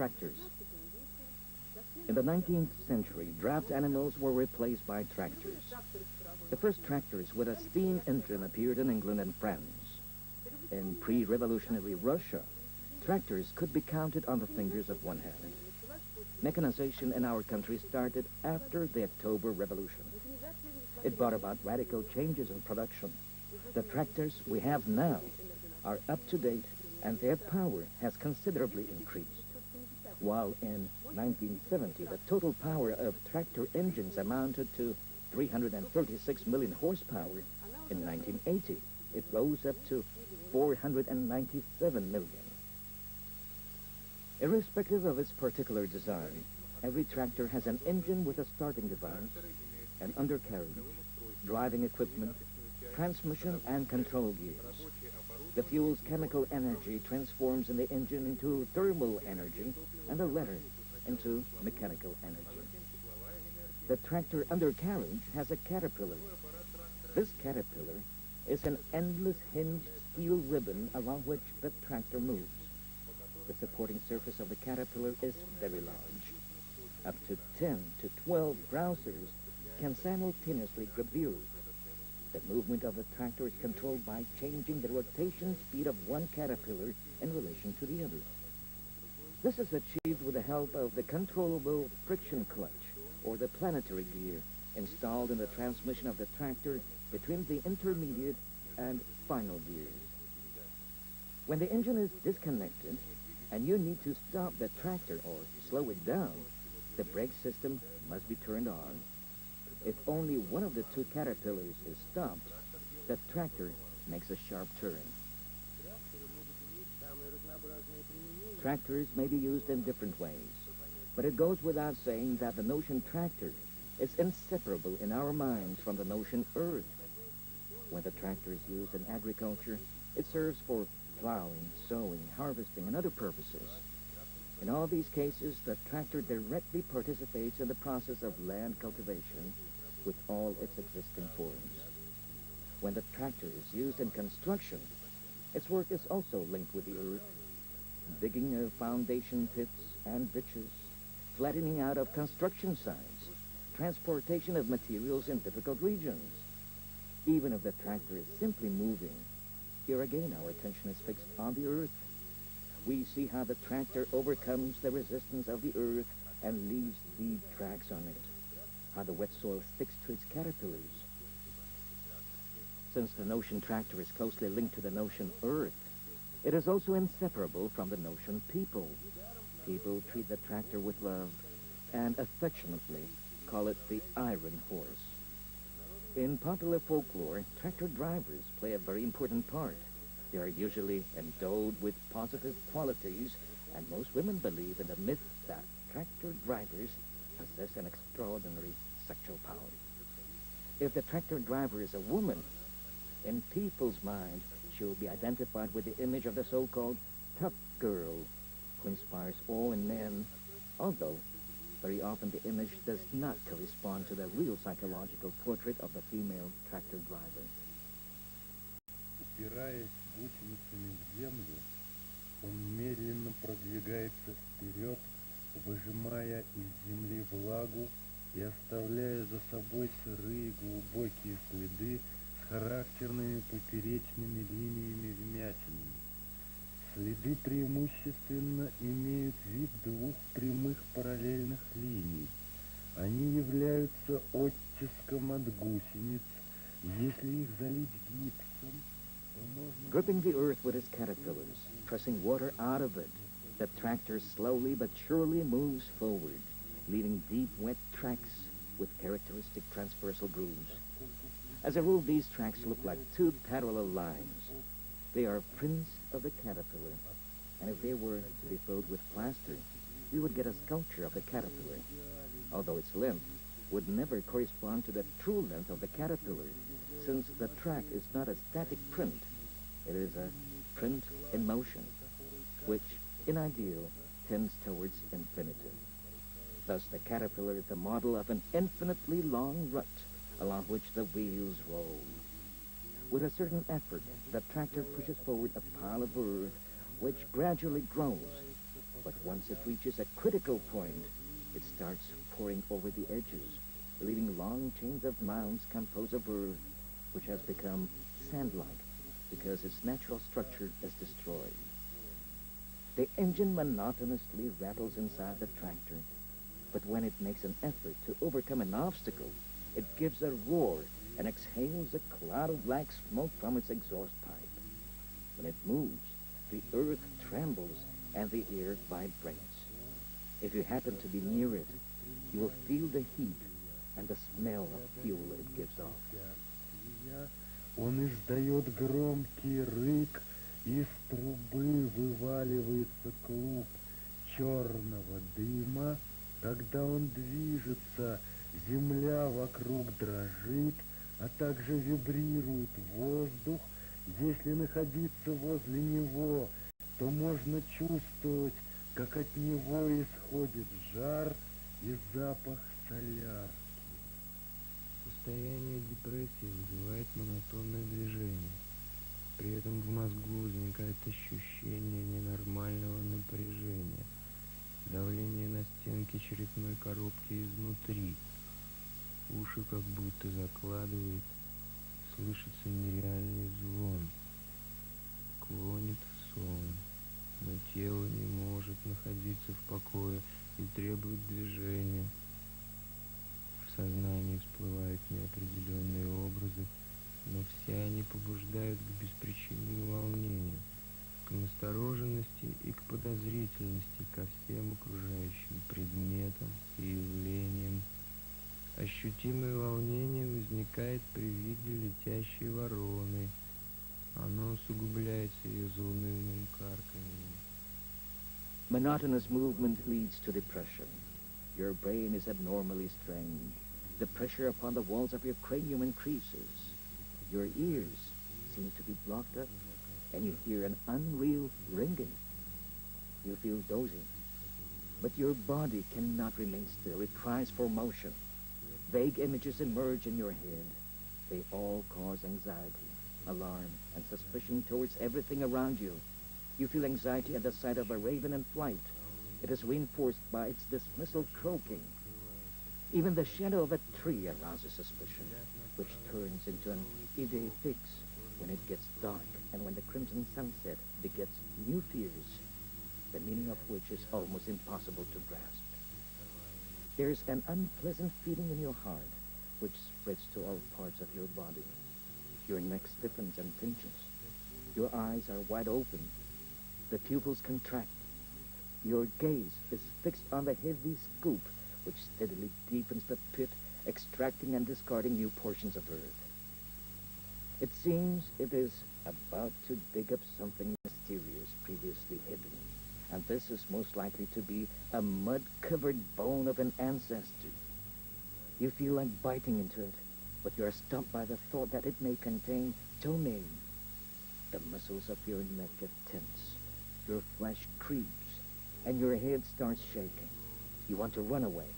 Tractors. In the 19th century, draft animals were replaced by tractors. The first tractors with a steam engine appeared in England and France. In pre-revolutionary Russia, tractors could be counted on the fingers of one hand. Mechanization in our country started after the October Revolution. It brought about radical changes in production. The tractors we have now are up to date, and their power has considerably increased. While in 1970, the total power of tractor engines amounted to 336 million horsepower, in 1980, it rose up to 497 million. Irrespective of its particular design, every tractor has an engine with a starting device, an undercarriage, driving equipment, transmission, and control gears. The fuel's chemical energy transforms in the engine into thermal energy, and the latter into mechanical energy. The tractor undercarriage has a caterpillar. This caterpillar is an endless hinged steel ribbon along which the tractor moves. The supporting surface of the caterpillar is very large. Up to 10 to 12 browsers can simultaneously grip the earth. The movement of the tractor is controlled by changing the rotation speed of one caterpillar in relation to the other. This is achieved with the help of the controllable friction clutch, or the planetary gear, installed in the transmission of the tractor between the intermediate and final gears. When the engine is disconnected, and you need to stop the tractor or slow it down, the brake system must be turned on. If only one of the two caterpillars is stopped, the tractor makes a sharp turn. Tractors may be used in different ways, but it goes without saying that the notion tractor is inseparable in our minds from the notion earth. When the tractor is used in agriculture, it serves for plowing, sowing, harvesting, and other purposes. In all these cases, the tractor directly participates in the process of land cultivation with all its existing forms. When the tractor is used in construction, its work is also linked with the earth, digging of foundation pits and ditches, flattening out of construction sites, transportation of materials in difficult regions. Even if the tractor is simply moving, here again our attention is fixed on the earth. We see how the tractor overcomes the resistance of the earth and leaves deep tracks on it, how the wet soil sticks to its caterpillars. Since the notion tractor is closely linked to the notion earth, it is also inseparable from the notion people. People treat the tractor with love and affectionately call it the iron horse. In popular folklore, tractor drivers play a very important part. They are usually endowed with positive qualities, and most women believe in the myth that tractor drivers possess an extraordinary sexual power. If the tractor driver is a woman, in people's minds, she will be identified with the image of the so-called tough girl who inspires awe in men, although very often the image does not correspond to the real psychological portrait of the female tractor driver. Упираясь гусеницами в землю, он медленно продвигается вперед, выжимая из земли влагу и оставляя за собой сырые глубокие следы с характерными поперечными линиями вмятинами. Следы преимущественно имеют вид двух прямых параллельных линий. Они являются оттиском от гусениц. Если их залить гипсом, то можно... Gripping the earth with its caterpillars, pressing water out of it, the tractor slowly but surely moves forward, leaving deep wet tracks with characteristic transversal grooves. As a rule, these tracks look like two parallel lines. They are prints of the caterpillar, and if they were to be filled with plaster, we would get a sculpture of the caterpillar, although its length would never correspond to the true length of the caterpillar, since the track is not a static print. It is a print in motion, which, in ideal, tends towards infinity. Thus, the caterpillar is the model of an infinitely long rut along which the wheels roll. With a certain effort, the tractor pushes forward a pile of earth which gradually grows. But once it reaches a critical point, it starts pouring over the edges, leaving long chains of mounds composed of earth, which has become sand-like because its natural structure is destroyed. The engine monotonously rattles inside the tractor, but when it makes an effort to overcome an obstacle, it gives a roar and exhales a cloud of black smoke from its exhaust pipe. When it moves, the earth trembles and the air vibrates. If you happen to be near it, you will feel the heat and the smell of fuel it gives off. Он издает громкий рык, из трубы вываливается клуб черного дыма. Когда он движется, земля вокруг дрожит, а также вибрирует воздух. Если находиться возле него, то можно чувствовать, как от него исходит жар и запах солярки. Состояние депрессии вызывает монотонное движение. При этом в мозгу возникает ощущение ненормального напряжения, давление на стенки черепной коробки изнутри. Уши как будто закладывает, слышится нереальный звон. Клонит в сон, но тело не может находиться в покое и требует движения. В сознании всплывают неопределенные образы, но все они побуждают к беспричинному волнению, к настороженности и к подозрительности ко всем окружающим предметам и явлениям. Ощутимое волнение возникает при виде летящей вороны. Оно усугубляется ее заунывным карканьем. Monotonous movement leads to depression. Your brain is abnormally strained. The pressure upon the walls of your cranium increases. Your ears seem to be blocked up, and you hear an unreal ringing. You feel dozy, but your body cannot remain still. It cries for motion. Vague images emerge in your head. They all cause anxiety, alarm, and suspicion towards everything around you. You feel anxiety at the sight of a raven in flight. It is reinforced by its dismissal croaking. Even the shadow of a tree arouses suspicion, which turns into an idée fixe when it gets dark and when the crimson sunset begets new fears, the meaning of which is almost impossible to grasp. There's an unpleasant feeling in your heart, which spreads to all parts of your body. Your neck stiffens and pinches. Your eyes are wide open. The pupils contract. Your gaze is fixed on the heavy scoop, which steadily deepens the pit, extracting and discarding new portions of earth. It seems it is about to dig up something mysterious previously hidden, and this is most likely to be a mud-covered bone of an ancestor. You feel like biting into it, but you are stopped by the thought that it may contain toenail. The muscles of your neck get tense, your flesh creeps, and your head starts shaking. You want to run away,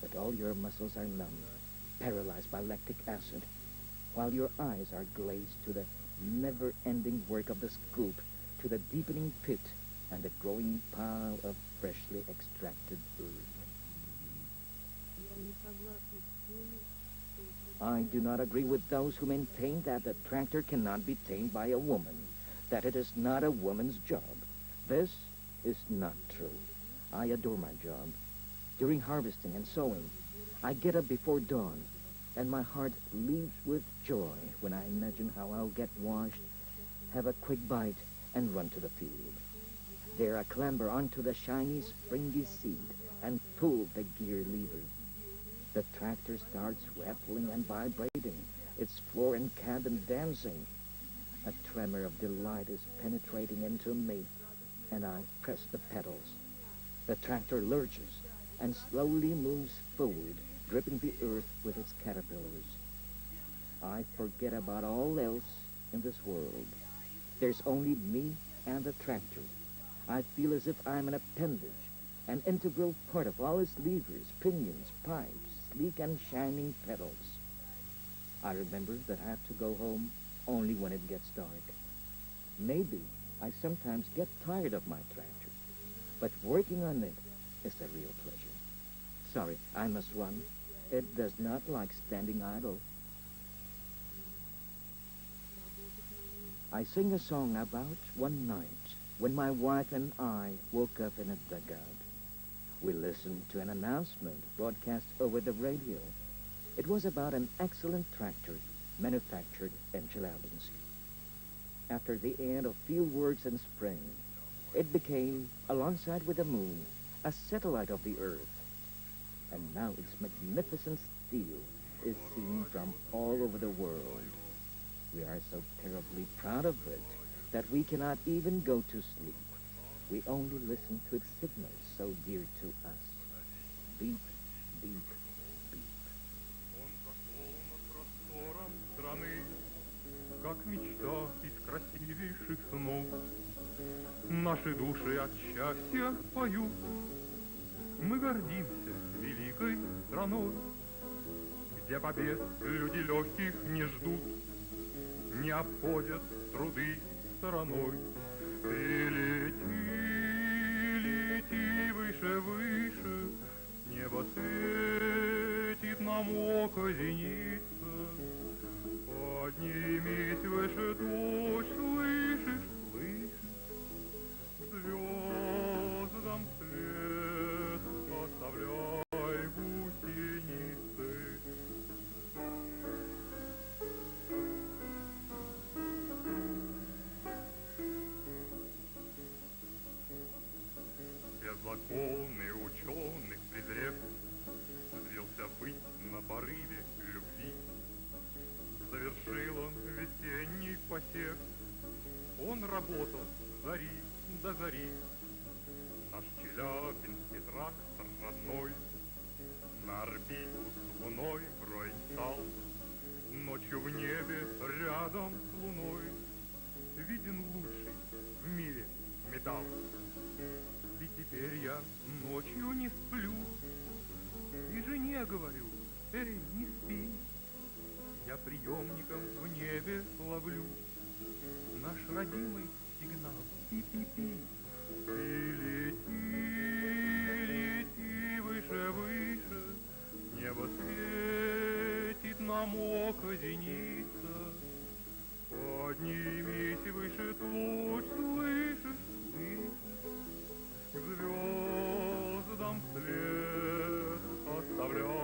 but all your muscles are numb, paralyzed by lactic acid, while your eyes are glazed to the never-ending work of the scoop, to the deepening pit, and the growing pile of freshly extracted earth. I do not agree with those who maintain that the tractor cannot be tamed by a woman, that it is not a woman's job. This is not true. I adore my job. During harvesting and sowing, I get up before dawn, and my heart leaps with joy when I imagine how I'll get washed, have a quick bite, and run to the field. There I clamber onto the shiny, springy seat and pull the gear lever. The tractor starts rattling and vibrating, its floor and cabin dancing. A tremor of delight is penetrating into me, and I press the pedals. The tractor lurches and slowly moves forward, dripping the earth with its caterpillars. I forget about all else in this world. There's only me and the tractor. I feel as if I'm an appendage, an integral part of all its levers, pinions, pipes, sleek and shining pedals. I remember that I have to go home only when it gets dark. Maybe I sometimes get tired of my tractor. but working on it is the real pleasure. Sorry, I must run. It does not like standing idle. I sing a song about one night when my wife and I woke up in a dugout. We listened to an announcement broadcast over the radio. It was about an excellent tractor manufactured in Chelyabinsk. After the end of field works in spring, it became, alongside with the moon, a satellite of the Earth. And now its magnificent steel is seen from all over the world. We are so terribly proud of it that we cannot even go to sleep. We only listen to its signals so dear to us. Beep, beep, beep. Как мечта из красивейших снов, наши души от счастья поют. Мы гордимся великой страной, где побед люди легких не ждут, не обходят труды стороной. Ты лети, лети выше, выше, небо светит нам око зеница. Поднимись выше туч, слышишь, слышишь, звездам свет оставляй гусеницы. Все законы ученых презрев, взвился ввысь на порыве любви. Завершил он весенний посев, он работал с зари до зари. Наш челябинский трактор родной на орбиту с луной вровень стал. Ночью в небе рядом с луной виден лучший в мире металл. И теперь я ночью не сплю, и жене говорю: эй, не спи. Я приемником в небе ловлю наш родимый сигнал. Пи-пи-пи. И лети, лети выше, выше, небо светит нам око зеница. Поднимись выше туч, слышишь, слышишь, звездам след оставляй.